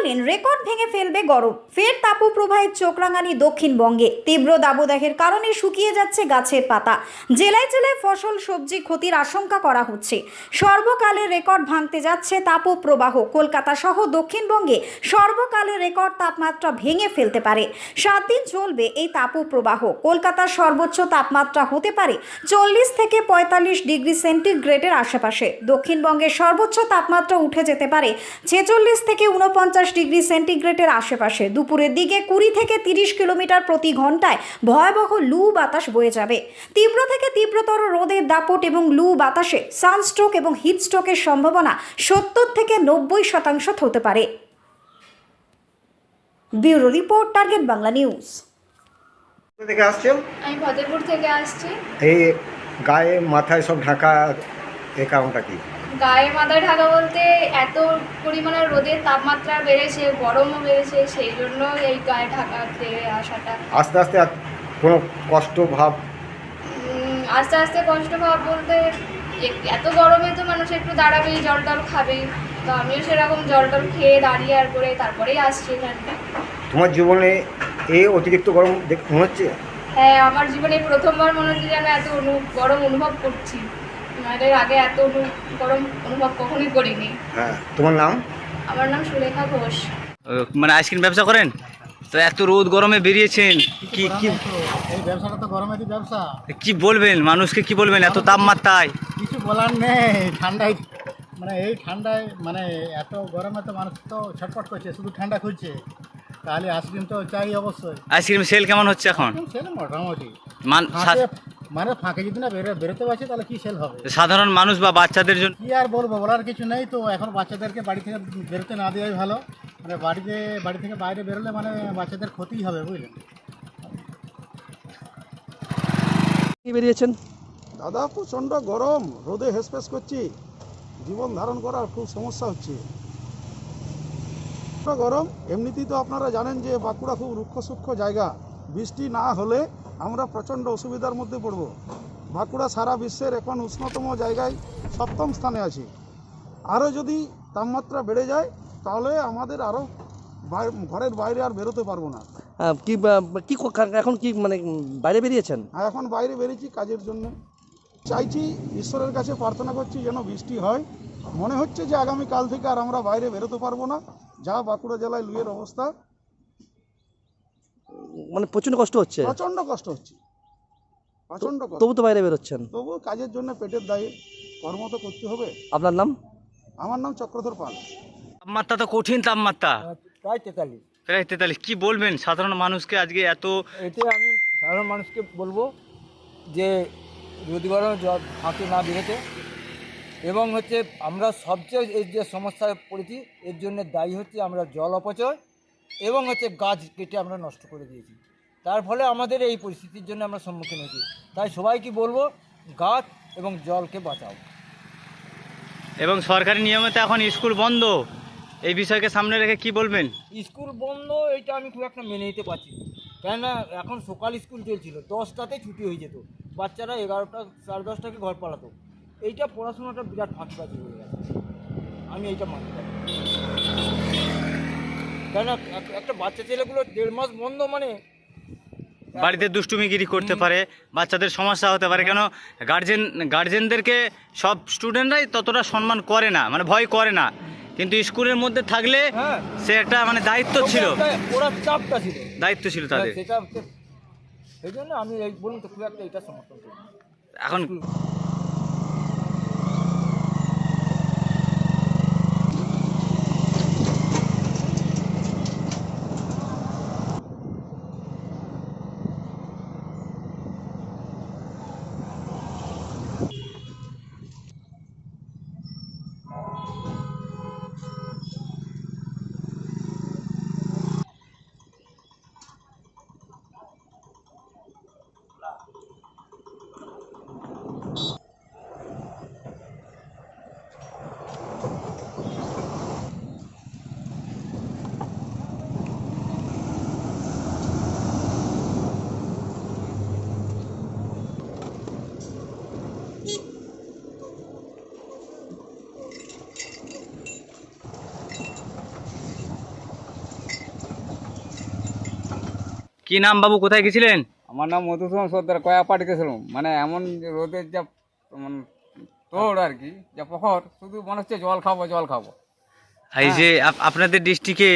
গ্রীষ্মকালীন রেকর্ড ভেঙে ফেলবে গরম। ফের তাপপ্রবাহের চোখ রাঙানি দক্ষিণবঙ্গে। তীব্র দাবদাহের কারণে শুকিয়ে যাচ্ছে গাছের পাতা। জেলায় জেলায় ফসল সবজি ক্ষতির আশঙ্কা করা হচ্ছে। সর্বকালের রেকর্ড ভাঙতে যাচ্ছে তাপপ্রবাহ। কলকাতা সহ দক্ষিণবঙ্গে সর্বকালের রেকর্ড তাপমাত্রা ভেঙে ফেলতে পারে। 7 দিন চলবে এই তাপপ্রবাহ। কলকাতার সর্বোচ্চ তাপমাত্রা হতে পারে 40 থেকে 45 ডিগ্রি সেন্টিগ্রেডের আশেপাশে। দক্ষিণবঙ্গের সর্বোচ্চ তাপমাত্রা উঠে যেতে পারে 46 থেকে 49 ডিগ্রি সেন্টিগ্রেডের আশেপাশে। দুপুরের দিকে 20 থেকে 30 কিলোমিটার প্রতি ঘন্টায় ভয়াবহ লু বাতাস বয়ে যাবে। তীব্র থেকে তীব্রতর রোদের দাপট এবং লু বাতাসে সানস্ট্রোক এবং হিটস্ট্রোকের সম্ভাবনা 70 থেকে 90% হতে পারে। Bureau report, target Bangla news. কোথা থেকে আসছেন? আমি ফতেপুর থেকে আসছি। এই গায়ে মাথায় সব ঢাকা, এই কারণটা কি? গায়ে মাথায় ঢাকা বলতে এত পরিমাণে রোদের তাপমাত্রা বেড়েছে, গরমও বেড়েছে, সেই জন্য এই গায়ে ঢাকাতে আসাটা। আস্তে আস্তে কোনো কষ্ট ভাব? আস্তে আস্তে কষ্ট ভাব বলতে এত গরমে তো মানুষ একটু দাঁড়াবেই, জল টল খাবেই। তো আমিও সেরকম জল টল খেয়ে দাঁড়িয়ে আর করে তারপরেই আসছি এখানটা। তোমার জীবনে এই অতিরিক্ত গরম মনে হচ্ছে? হ্যাঁ, আমার জীবনে প্রথমবার মনে হচ্ছে যেন এত গরম অনুভব করছি। এর আগে এত গরম অনুভব কখনোই করিনি। হ্যাঁ, তোমার নাম? আমার নাম সুলেখা ঘোষ। মানে আইসক্রিম ব্যবসা করেন তো, এত রোদ গরমে বেরিয়েছেন, কি কি এই ব্যবসাটা তো গরমেরই ব্যবসা। কি বলবেন মানুষকে, কি বলবেন এত তাপমাত্রায়? কিছু বলার নেই, ঠান্ডায় মানে এই ঠান্ডায় মানে এত গরমে তো মানুষ তো ছটফট করছে, শুধু ঠান্ডা খুঁজছে। তাহলে আইসক্রিম তো চাই অবশ্যই। আইসক্রিম সেল কেমন হচ্ছে এখন? সেল মোটামুটি সা- মানে ফাঁকে যদি না বেরোতে পারছে তাহলে কি সেল হবে? সাধারণ মানুষ বা বাচ্চাদের জন্য কি আর বলবো, বলার কিছু নেই তো। এখন বাচ্চাদেরকে বাড়ি থেকে বেরোতে না দেওয়াই ভালো। মানে বাড়ি থেকে বাইরে বেরোলে মানে বাচ্চাদের ক্ষতিই হবে, বুঝলেন। কি বেরিয়েছেন? দাদা প্রচণ্ড গরম, রোদে হেসপেস করছি, জীবন ধারণ করার খুব সমস্যা হচ্ছে। গরম এমনিতেই তো আপনারা জানেন যে বাঁকুড়া খুব রুক্ষ সূক্ষ্ম জায়গা। বৃষ্টি না হলে আমরা প্রচণ্ড অসুবিধার মধ্যে পড়ব। বাঁকুড়া সারা বিশ্বের এখন উষ্ণতম জায়গায় 7ম স্থানে আছে। আরও যদি তাপমাত্রা বেড়ে যায় তাহলে আমাদের আরও ঘরের বাইরে আর বেরোতে পারবো না। কি কি এখন কি মানে বাইরে বেরিয়েছেন? আর এখন বাইরে বেরিয়েছি কাজের জন্য। চাইছি, ঈশ্বরের কাছে প্রার্থনা করছি যেন বৃষ্টি হয়। মনে হচ্ছে যে আগামীকাল থেকে আর আমরা বাইরে বেরোতে পারবো না, যা বাঁকুড়া জেলায় লুয়ের অবস্থা। মানে প্রচন্ড কষ্ট হচ্ছে? প্রচণ্ড কষ্ট হচ্ছে, প্রচণ্ড কষ্ট। তবু তো বাইরে বেরোচ্ছেন? তবু কাজের জন্য পেটের দায়ে কর্ম তো করতে হবে। আপনার নাম? আমার নাম চক্রধর পাল। তাপমাত্রা তো কঠিন তাপমাত্রা, প্রায় 43। প্রায় 43। কি বলবেন সাধারণ মানুষকে আজকে এত? এতে আমি সাধারণ মানুষকে বলবো যে রোদ গরমে ফাঁকে না বেরোতে, এবং হচ্ছে আমরা সবচেয়ে এই যে সমস্যায় পড়েছি এর জন্য দায়ী হচ্ছে আমরা জল অপচয় এবং হচ্ছে গাছ কেটে আমরা নষ্ট করে দিয়েছি। তার ফলে আমাদের এই পরিস্থিতির জন্য আমরা সম্মুখীন হয়েছি। তাই সবাইকে বলবো গাছ এবং জলকে বাঁচাও। এবং সরকারি নিয়মে তো এখন স্কুল বন্ধ, এই বিষয়কে সামনে রেখে কি বলবেন? স্কুল বন্ধ এটা আমি খুব একটা মেনে নিতে পারছি না, কেননা এখন সকাল স্কুল চলছিল, 10টাতে ছুটি হয়ে যেত, বাচ্চারা 11টা 10:30টাকে ঘর পালাতো। এইটা পড়াশোনাটা বিরাট ফাঁকিবাজি হয়ে গেছে, আমি এইটা মানতে পারি। কেননা একটা বাচ্চা ছেলেগুলো 1.5 মাস বন্ধ মানে বাড়িতে দুষ্টুমিগিরি করতে পারে, বাচ্চাদের সমস্যা হতে পারে। কেন গার্জেনদেরকে সব স্টুডেন্টরাই ততটা সম্মান করে না, মানে ভয় করে না, কিন্তু স্কুলের মধ্যে থাকলে সে একটা মানে দায়িত্ব ছিল, ওরা চাপটা ছিল, দায়িত্ব ছিল তাদের। সেটা সেই জন্য আমি এই বলুন তো খুব একটা এটা সমর্থন করি এখন কি নাম বাবু, কোথায় গেছিলেন? আমার নাম মধুসূদন সর্দার, কয়াপাটি গেছিলাম। মানে এমন রোদের যা মানে তোড় আর কি, যা প্রখর, শুধু মনে হচ্ছে জল খাবো জল খাবো। এই যে আপনাদের ডিস্ট্রিক্টে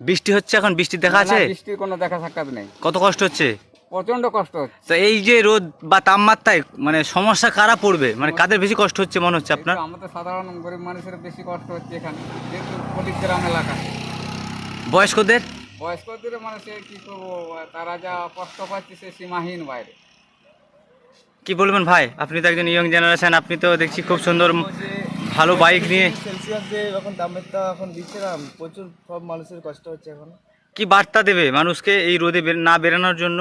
বৃষ্টি হচ্ছে, এখন বৃষ্টি দেখা আছে? না, বৃষ্টির কোনো দেখা সাক্ষাৎ নেই। কত কষ্ট হচ্ছে? প্রচন্ড কষ্ট হচ্ছে। তো এই যে রোদ বা তাপমাত্রায় মানে সমস্যা কারা পড়বে, মানে কাদের বেশি কষ্ট হচ্ছে মনে হচ্ছে আপনার? এই তো আমাদের সাধারণ গরিব মানুষের বেশি কষ্ট হচ্ছে এখানে, যেহেতু পল্লী গ্রাম এলাকা। বয়স্কদের? বয়স্কদের মানে সে কি করবো, তারা যা কষ্ট পাচ্ছে সে সীমাহীন বাইরে। কি বলবেন ভাই, আপনি তো একজন ইয়ং জেনারেশন, আপনি তো দেখছি খুব সুন্দর ভালো বাইক নিয়ে। সেলসিয়াস যে এখন তাপমাত্রা এখন দিচ্ছে না, প্রচুর সব মানুষের কষ্ট হচ্ছে এখন। কি বার্তা দেবে মানুষকে এই রোদে না বেরোনোর জন্য?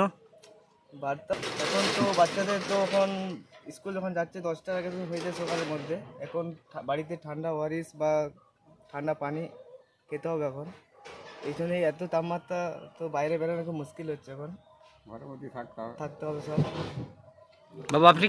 বার্তা এখন তো বাচ্চাদের তো এখন স্কুল যখন যাচ্ছে 10টার আগে তো হয়ে যায় সকালের মধ্যে। এখন বাড়িতে ঠান্ডা ওয়ারিস বা ঠান্ডা পানি খেতে হবে এখন। এই জন্যই এত তাপমাত্রা, তো বাইরে বেরোনো খুব মুশকিল হচ্ছে এখন। ঘরের মধ্যে থাকতে হবে। থাকতে হবে সব। বাবা আপনি